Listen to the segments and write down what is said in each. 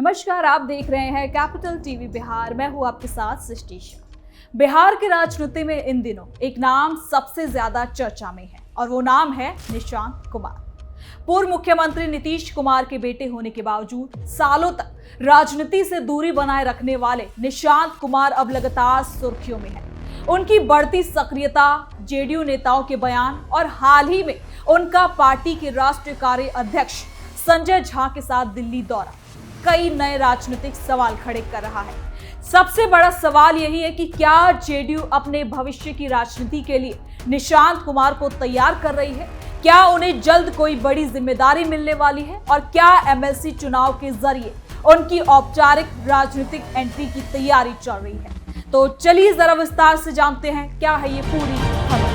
नमस्कार, आप देख रहे हैं कैपिटल टीवी बिहार। मैं हूं आपके साथ सृष्टि। बिहार की राजनीति में इन दिनों एक नाम सबसे ज्यादा चर्चा में है और वो नाम है निशांत कुमार। पूर्व मुख्यमंत्री नीतीश कुमार के बेटे होने के बावजूद सालों तक राजनीति से दूरी बनाए रखने वाले निशांत कुमार अब लगातार सुर्खियों में हैं। उनकी बढ़ती सक्रियता, जेडीयू नेताओं के बयान और हाल ही में उनका पार्टी के राष्ट्रीय कार्य अध्यक्ष संजय झा के साथ दिल्ली दौरा कई नए राजनीतिक सवाल खड़े कर रहा है। सबसे बड़ा सवाल यही है कि क्या जेडीयू अपने भविष्य की राजनीति के लिए निशांत कुमार को तैयार कर रही है? क्या उन्हें जल्द कोई बड़ी जिम्मेदारी मिलने वाली है? और क्या एमएलसी चुनाव के जरिए उनकी औपचारिक राजनीतिक एंट्री की तैयारी चल रही है? तो चलिए जरा विस्तार से जानते हैं क्या है ये पूरी खबर।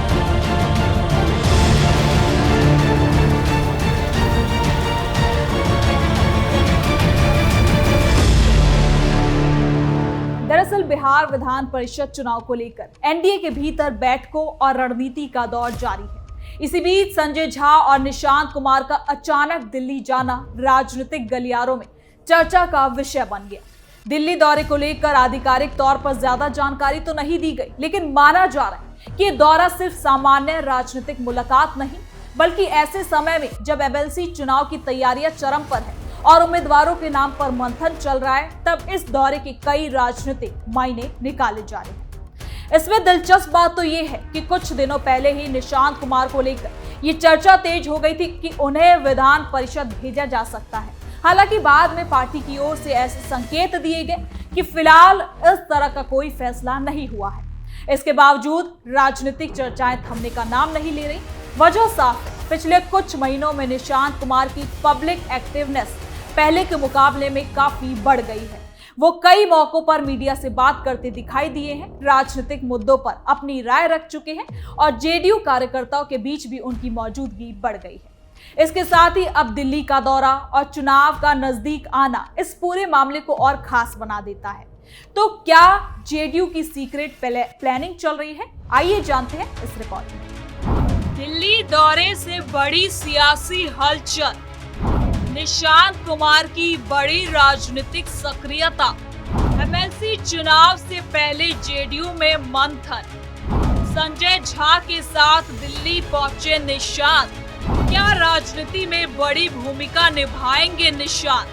दरअसल बिहार विधान परिषद चुनाव को लेकर एनडीए के भीतर बैठकों और रणनीति का दौर जारी है। इसी बीच संजय झा और निशांत कुमार का अचानक दिल्ली जाना राजनीतिक गलियारों में चर्चा का विषय बन गया। दिल्ली दौरे को लेकर आधिकारिक तौर पर ज्यादा जानकारी तो नहीं दी गई, लेकिन माना जा रहा है कि ये दौरा सिर्फ सामान्य राजनीतिक मुलाकात नहीं, बल्कि ऐसे समय में जब एमएलसी चुनाव की तैयारियां चरम पर है और उम्मीदवारों के नाम पर मंथन चल रहा है, तब इस दौरे के कई राजनीतिक मायने निकाले जा रहे हैं। इसमें दिलचस्प बात तो ये है कि कुछ दिनों पहले ही निशांत कुमार को लेकर ये चर्चा तेज हो गई थी कि उन्हें विधान परिषद भेजा जा सकता है। हालांकि बाद में पार्टी की ओर से ऐसे संकेत दिए गए कि फिलहाल इस तरह का कोई फैसला नहीं हुआ है। इसके बावजूद राजनीतिक चर्चाएं थमने का नाम नहीं ले रही। वजह साफ है, पिछले कुछ महीनों में निशांत कुमार की पब्लिक एक्टिवनेस पहले के मुकाबले में काफी बढ़ गई है। वो कई मौकों पर मीडिया से बात करते दिखाई दिए हैं, राजनीतिक मुद्दों पर अपनी राय रख चुके हैं और जेडीयू कार्यकर्ताओं के बीच भी उनकी मौजूदगी बढ़ गई है। इसके साथ ही अब दिल्ली का दौरा और चुनाव का नजदीक आना इस पूरे मामले को और खास बना देता है। तो क्या जेडीयू की सीक्रेट प्लानिंग चल रही है? आइए जानते हैं इस रिपोर्ट में। दिल्ली दौरे से बड़ी सियासी हलचल, निशांत कुमार की बड़ी राजनीतिक सक्रियता, एमएलसी चुनाव से पहले जेडीयू में मंथन, संजय झा के साथ दिल्ली पहुंचे निशांत, क्या राजनीति में बड़ी भूमिका निभाएंगे निशांत?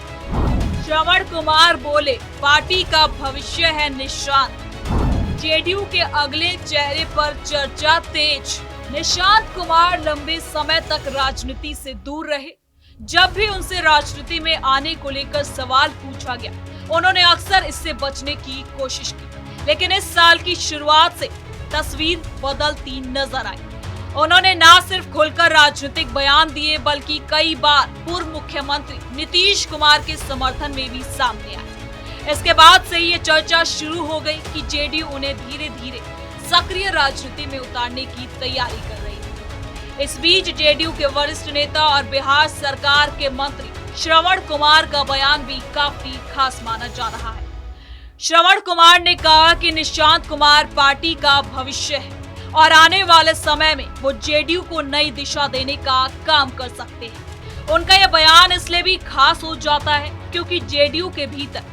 श्रवण कुमार बोले, पार्टी का भविष्य है निशांत। जेडीयू के अगले चेहरे पर चर्चा तेज। निशांत कुमार लंबे समय तक राजनीति से दूर रहे। जब भी उनसे राजनीति में आने को लेकर सवाल पूछा गया, उन्होंने अक्सर इससे बचने की कोशिश की, लेकिन इस साल की शुरुआत से तस्वीर बदलती नजर आई। उन्होंने न सिर्फ खुलकर राजनीतिक बयान दिए, बल्कि कई बार पूर्व मुख्यमंत्री नीतीश कुमार के समर्थन में भी सामने आए। इसके बाद से ये चर्चा शुरू हो गई कि जेडीयू उन्हें धीरे धीरे सक्रिय राजनीति में उतारने की तैयारी कर रही है। इस बीच जेडीयू के वरिष्ठ नेता और बिहार सरकार के मंत्री श्रवण कुमार का बयान भी काफी खास माना जा रहा है। श्रवण कुमार ने कहा कि निशांत कुमार पार्टी का भविष्य है और आने वाले समय में वो जेडीयू को नई दिशा देने का काम कर सकते हैं। उनका यह बयान इसलिए भी खास हो जाता है क्योंकि जेडीयू के भीतर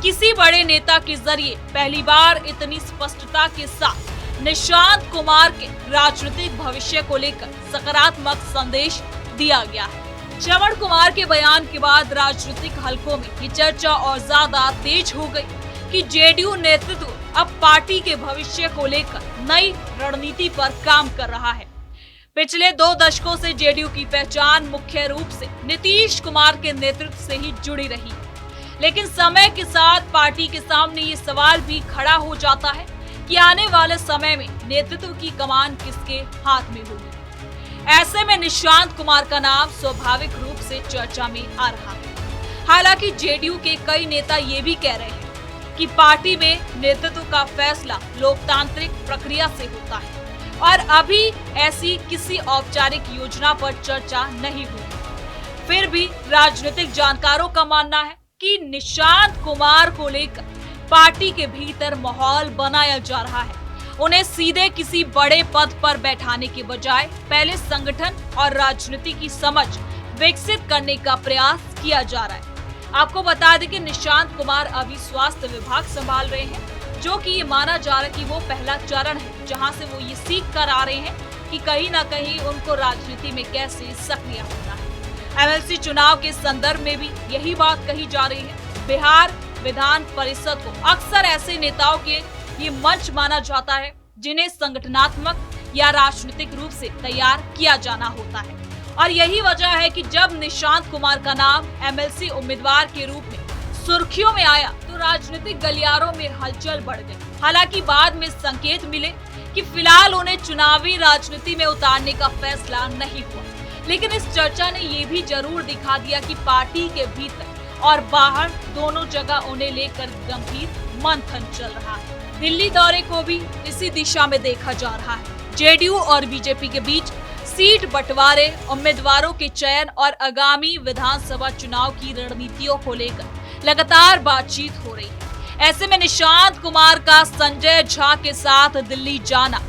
किसी बड़े नेता के जरिए पहली बार इतनी स्पष्टता के साथ निशांत कुमार के राजनीतिक भविष्य को लेकर सकारात्मक संदेश दिया गया है। श्रवण कुमार के बयान के बाद राजनीतिक हलकों में ये चर्चा और ज्यादा तेज हो गई कि जेडीयू नेतृत्व अब पार्टी के भविष्य को लेकर नई रणनीति पर काम कर रहा है। पिछले 2 दशकों से जेडीयू की पहचान मुख्य रूप से नीतीश कुमार के नेतृत्व से ही जुड़ी रही, लेकिन समय के साथ पार्टी के सामने ये सवाल भी खड़ा हो जाता है कि आने वाले समय में नेतृत्व की कमान किसके हाथ में होगी। ऐसे में निशांत कुमार का नाम स्वाभाविक रूप से चर्चा में आ रहा है। हालांकि जेडीयू के कई नेता ये भी कह रहे हैं कि पार्टी में नेतृत्व का फैसला लोकतांत्रिक प्रक्रिया से होता है और अभी ऐसी किसी औपचारिक योजना पर चर्चा नहीं हुई। फिर भी राजनीतिक जानकारों का मानना है कि निशांत कुमार को लेकर पार्टी के भीतर माहौल बनाया जा रहा है। उन्हें सीधे किसी बड़े पद पर बैठाने के बजाय पहले संगठन और राजनीति की समझ विकसित करने का प्रयास किया जा रहा है। आपको बता दें कि निशांत कुमार अभी स्वास्थ्य विभाग संभाल रहे हैं, जो कि ये माना जा रहा है कि वो पहला चरण है जहां से वो ये सीख कर आ रहे हैं कि कहीं ना कहीं उनको राजनीति में कैसे सक्रिय होना है। एमएलसी चुनाव के संदर्भ में भी यही बात कही जा रही है। बिहार विधान परिषद को अक्सर ऐसे नेताओं के ये मंच माना जाता है जिन्हें संगठनात्मक या राजनीतिक रूप से तैयार किया जाना होता है, और यही वजह है कि जब निशांत कुमार का नाम एमएलसी उम्मीदवार के रूप में सुर्खियों में आया तो राजनीतिक गलियारों में हलचल बढ़ गई। हालांकि बाद में संकेत मिले कि फिलहाल उन्हें चुनावी राजनीति में उतारने का फैसला नहीं हुआ, लेकिन इस चर्चा ने ये भी जरूर दिखा दिया कि पार्टी के भीतर और बाहर दोनों जगह उन्हें लेकर गंभीर मंथन चल रहा है। दिल्ली दौरे को भी इसी दिशा में देखा जा रहा है। जेडीयू और बीजेपी के बीच सीट बंटवारे, उम्मीदवारों के चयन और आगामी विधानसभा चुनाव की रणनीतियों को लेकर लगातार बातचीत हो रही है। ऐसे में निशांत कुमार का संजय झा के साथ दिल्ली जाना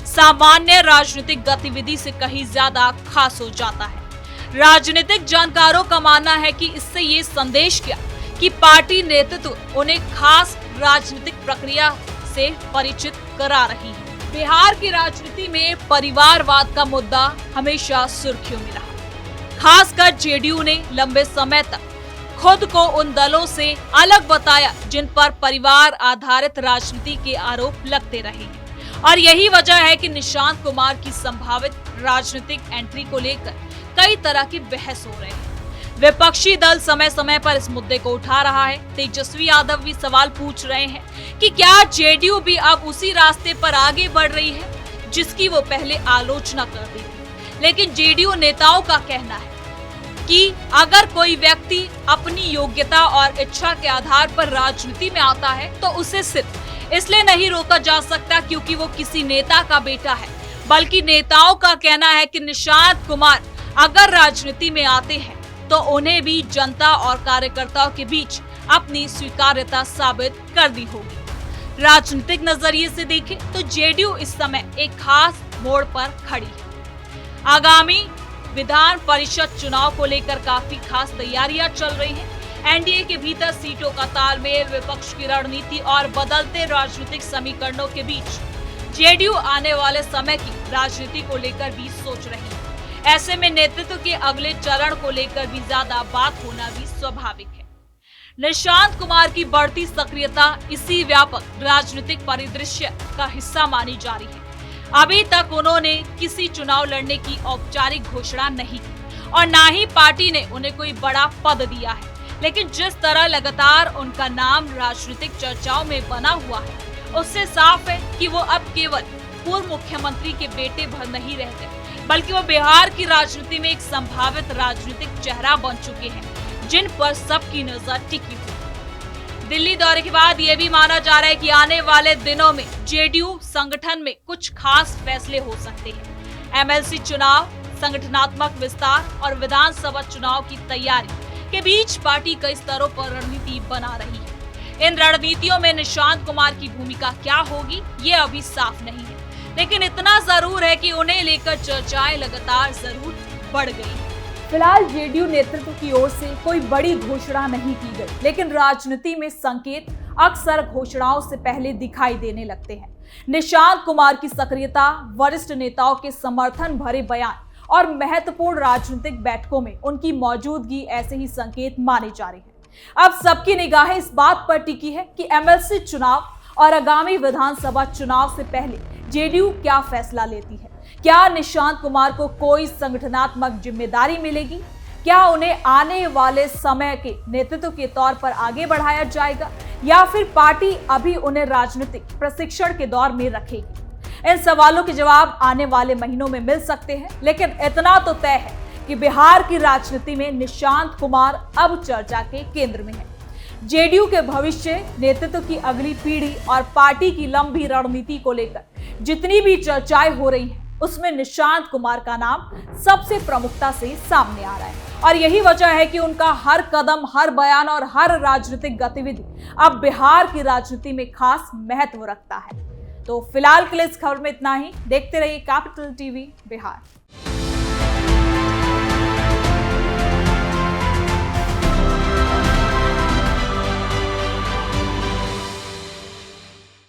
सामान्य राजनीतिक गतिविधि से कहीं ज्यादा खास हो जाता है। राजनीतिक जानकारों का मानना है कि इससे ये संदेश गया कि पार्टी नेतृत्व उन्हें खास राजनीतिक प्रक्रिया से परिचित करा रही है। बिहार की राजनीति में परिवारवाद का मुद्दा हमेशा सुर्खियों में रहा। खासकर जेडीयू ने लंबे समय तक खुद को उन दलों से अलग बताया जिन पर परिवार आधारित राजनीति के आरोप लगते रहे हैं, और यही वजह है कि निशांत कुमार की संभावित राजनीतिक एंट्री को लेकर कई तरह की बहस हो रहे हैं। विपक्षी दल समय समय पर इस मुद्दे को उठा रहा है। तेजस्वी यादव भी सवाल पूछ रहे हैं कि क्या जेडीयू भी अब उसी रास्ते पर आगे बढ़ रही है जिसकी वो पहले आलोचना करती थी। लेकिन जेडीयू नेताओं का कहना है कि अगर कोई व्यक्ति अपनी योग्यता और इच्छा के आधार पर राजनीति में आता है तो उसे सिर्फ इसलिए नहीं रोका जा सकता क्योंकि वो किसी नेता का बेटा है, बल्कि नेताओं का कहना है कि निशांत कुमार अगर राजनीति में आते हैं तो उन्हें भी जनता और कार्यकर्ताओं के बीच अपनी स्वीकार्यता साबित करनी होगी। राजनीतिक नजरिए से देखें तो जेडीयू इस समय एक खास मोड़ पर खड़ी है। आगामी विधान परिषद चुनाव को लेकर काफी खास तैयारियां चल रही हैं। एनडीए के भीतर सीटों का तालमेल, विपक्ष की रणनीति और बदलते राजनीतिक समीकरणों के बीच जेडीयू आने वाले समय की राजनीति को लेकर भी सोच रही है। ऐसे में नेतृत्व के अगले चरण को लेकर भी ज्यादा बात होना भी स्वाभाविक है। निशांत कुमार की बढ़ती सक्रियता इसी व्यापक राजनीतिक परिदृश्य का हिस्सा मानी जा रही है। अभी तक उन्होंने किसी चुनाव लड़ने की औपचारिक घोषणा नहीं की और न ही पार्टी ने उन्हें कोई बड़ा पद दिया है, लेकिन जिस तरह लगातार उनका नाम राजनीतिक चर्चाओं में बना हुआ है उससे साफ है कि वो अब केवल पूर्व मुख्यमंत्री के बेटे भर नहीं रहते, बल्कि वो बिहार की राजनीति में एक संभावित राजनीतिक चेहरा बन चुके हैं जिन पर सबकी नजर टिकी हुई। दिल्ली दौरे के बाद ये भी माना जा रहा है कि आने वाले दिनों में जेडीयू संगठन में कुछ खास फैसले हो सकते हैं। एमएलसी चुनाव, संगठनात्मक विस्तार और विधानसभा चुनाव की तैयारी के बीच पार्टी कई स्तरों पर रणनीति बना रही है। इन रणनीतियों में निशांत कुमार की भूमिका क्या होगी ये अभी साफ नहीं है, लेकिन इतना जरूर है कि उन्हें लेकर चर्चाएं लगातार जरूर बढ़ गई हैं। फिलहाल जेडीयू नेतृत्व की ओर से कोई बड़ी घोषणा नहीं की गई, लेकिन राजनीति में संकेत अक्सर घोषणाओं से पहले दिखाई देने लगते हैं। निशांत कुमार की सक्रियता, वरिष्ठ नेताओं के समर्थन भरे बयान और महत्वपूर्ण राजनीतिक बैठकों में उनकी मौजूदगी ऐसे ही संकेत माने जा रहे हैं। अब सबकी निगाहें इस बात पर टिकी है कि एमएलसी चुनाव और आगामी विधानसभा चुनाव से पहले जेडीयू क्या फैसला लेती है। क्या निशांत कुमार को कोई संगठनात्मक जिम्मेदारी मिलेगी? क्या उन्हें आने वाले समय के नेतृत्व के तौर पर आगे बढ़ाया जाएगा या फिर पार्टी अभी उन्हें राजनीतिक प्रशिक्षण के दौर में रखेगी? इन सवालों के जवाब आने वाले महीनों में मिल सकते हैं, लेकिन इतना तो तय है कि बिहार की राजनीति में निशांत कुमार अब चर्चा के केंद्र में है। जेडीयू के भविष्य, नेतृत्व की अगली पीढ़ी और पार्टी की लंबी रणनीति को लेकर जितनी भी चर्चाएं हो रही हैं, उसमें निशांत कुमार का नाम सबसे प्रमुखता से सामने आ रहा है और यही वजह है कि उनका हर कदम, हर बयान और हर राजनीतिक गतिविधि अब बिहार की राजनीति में खास महत्व रखता है। तो फिलहाल के लिए इस खबर में इतना ही। देखते रहिए कैपिटल टीवी बिहार।